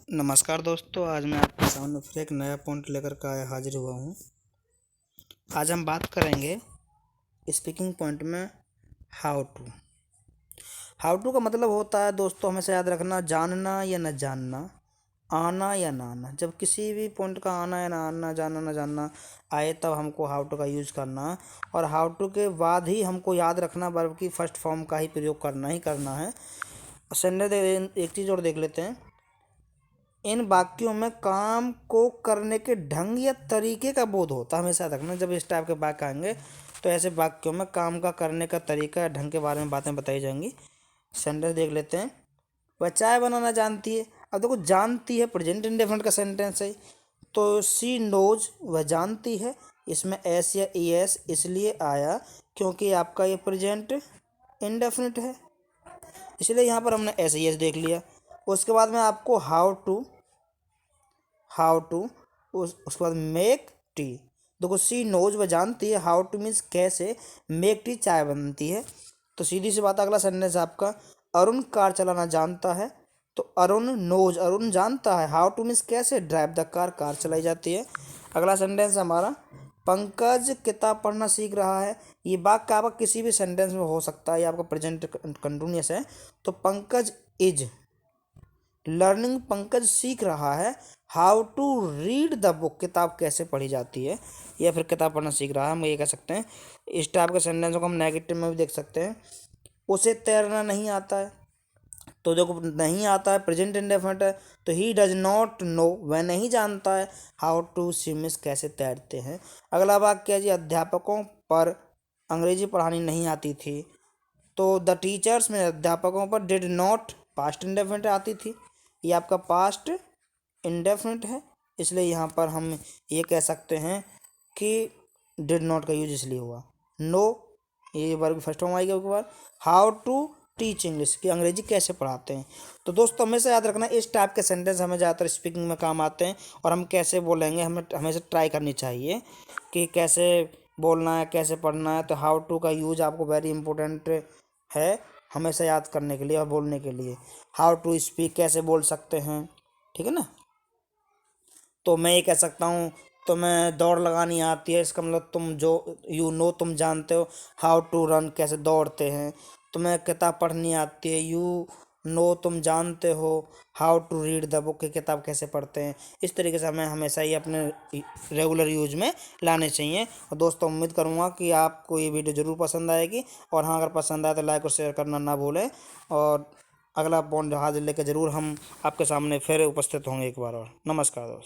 नमस्कार दोस्तों, आज मैं आपके सामने फिर एक नया पॉइंट लेकर के हाजिर हुआ हूँ। आज हम बात करेंगे स्पीकिंग पॉइंट में हाउ टू का मतलब होता है दोस्तों, हमेशा याद रखना, जानना या न जानना, आना या ना आना। जब किसी भी पॉइंट का आना या ना आना, जानना ना जानना आए तब हमको हाउ टू का यूज़ करना, और हाउ टू के बाद ही हमको याद रखना वर्ब की फर्स्ट फॉर्म का ही प्रयोग करना है। एक चीज़ और देख लेते हैं। इन वाक्यों में काम को करने के ढंग या तरीके का बोध होता है। हमेशा रखना, जब इस टाइप के वाक्य आएंगे तो ऐसे वाक्यों में काम का करने का तरीका या ढंग के बारे में बातें बताई जाएंगी। सेंटेंस देख लेते हैं। वह चाय बनाना जानती है। अब देखो, जानती है प्रेजेंट इंडेफिनिट का सेंटेंस है, तो सी नोज, वह जानती है। इसमें एस या ई एस इसलिए आया क्योंकि आपका ये प्रेजेंट इंडेफिनिट है, इसलिए यहाँ पर हमने एस ई एस देख लिया। उसके बाद में आपको हाउ टू उसके बाद मेक टी। देखो, सी नोज, वह जानती है, हाउ टू मीन्स कैसे, मेक टी चाय बनती है। तो सीधी सी बात, अगला सेंटेंस आपका, अरुण कार चलाना जानता है। तो अरुण नोज, अरुण जानता है, हाउ टू मीन्स कैसे, ड्राइव द कार, कार चलाई जाती है। अगला सेंटेंस हमारा, पंकज किताब पढ़ना सीख रहा है। ये वाक्य आपका किसी भी सेंटेंस में हो सकता है, ये आपका प्रेजेंट कंटिन्यूअस है। तो पंकज इज लर्निंग, पंकज सीख रहा है how to read the book, किताब कैसे पढ़ी जाती है, या फिर किताब पढ़ना सीख रहा है, हम ये कह सकते हैं। इस टाइप के सेंटेंस को हम नेगेटिव में भी देख सकते हैं। उसे तैरना नहीं आता है। तो देखो, नहीं आता है प्रेजेंट इंडेफिनिट है, तो ही डज नॉट नो, वह नहीं जानता है हाउ टू स्विम, कैसे तैरते हैं। अगला वाक्य है जी, अध्यापकों पर अंग्रेजी पढ़ानी नहीं आती थी। तो द टीचर्स में अध्यापकों पर डिड नॉट पास्ट इंडेफिनिट आती थी, ये आपका पास्ट इंडेफिनिट है, इसलिए यहाँ पर हम ये कह सकते हैं कि डिड नॉट का यूज इसलिए हुआ। नो, ये वर्ग फर्स्ट फॉर्म आएगा। उसके बाद हाउ टू टीच इंग्लिश, कि अंग्रेजी कैसे पढ़ाते हैं। तो दोस्तों, हमेशा याद रखना, इस टाइप के सेंटेंस हमें ज़्यादातर स्पीकिंग में काम आते हैं, और हम कैसे बोलेंगे हमें हमेशा ट्राई करनी चाहिए कि कैसे बोलना है, कैसे पढ़ना है। तो हाउ टू का यूज आपको वेरी इंपॉर्टेंट है हमेशा याद करने के लिए और बोलने के लिए। हाउ टू स्पीक, कैसे बोल सकते हैं, ठीक है ना। तो मैं ये कह सकता हूँ, तुम्हें दौड़ लगानी आती है, इसका मतलब तुम जो यू नो, तुम जानते हो हाउ टू रन, कैसे दौड़ते हैं। तुम्हें किताब पढ़नी आती है, यू नो, तुम जानते हो how to read the book, की किताब कैसे पढ़ते हैं। इस तरीके से हमें हमेशा ही अपने रेगुलर यूज में लाने चाहिए। और दोस्तों, उम्मीद करूँगा कि आपको ये वीडियो ज़रूर पसंद आएगी, और हाँ, अगर पसंद आए तो लाइक और शेयर करना ना भूलें। और अगला पॉइंट हाजिर लेकर ज़रूर हम आपके सामने फिर उपस्थित होंगे एक बार और। नमस्कार दोस्तों।